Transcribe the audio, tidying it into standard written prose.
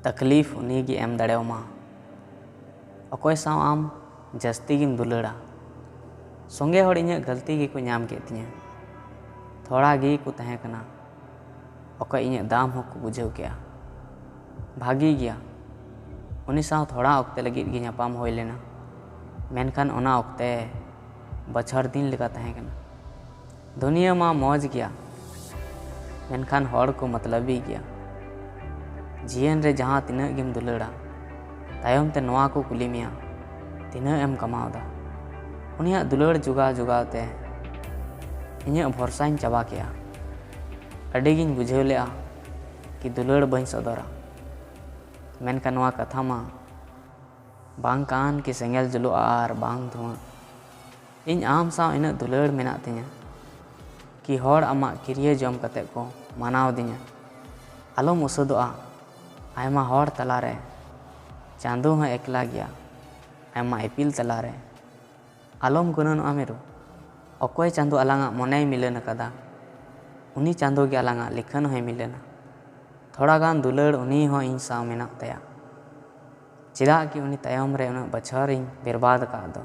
तकलीफ उनी गे एम दाड़ेवामा। अकोय साव आम जस्ती गिम दुलाड़ा संगे हड़ इᱧᱟᱹᱜ गलती गे को नाम के तिᱧा थोड़ा गे को तहे कना अकोय इᱧᱟᱹᱜ दाम हो को बुझाव के भागी गया उनी साव थोड़ा ओक्ते लगित गे ᱧᱟᱯᱟᱢ होय लेना मेनखान ओना ओक्ते बछर दिन लेका तहे कना दुनिया मा मौज गया मेनखान हड़ को मतलबी गया जीवन रे जहाँ तिना गिम दुलाड़ा तायम ते नोआ को कुली मिया तिना एम कमावदा उनिया दुलाड़ जुगा जुगाते इᱧᱟᱹᱜ भरसाᱧ चाबा केया अडिगिन बुझाव लेआ कि दुलाड़ बई सदरा मेनखान नोआ कथा मा बांग कान कि सेंगेल जुलुआ आर बांग धुआं इन आम साव इन दुलाड़ मेना तिᱧा कि हड़ आमा किरिया जम कते को मानाव दिña आलोम उसुदोआ आयमा हड़ तलारे चांदो हाँ एकला गया आयमा इपिल तलारे आलोम गुननोआ मेरु अकोय चांदो आलांगा मने मिलन कदा उनी चांदो गे आलांगा लिखन होय मिलना थोड़ा गान दुलाड़ उनी हो इन साव मेना तया चेदा कि उनी तायम रे उना बछर इन बर्बाद का दो।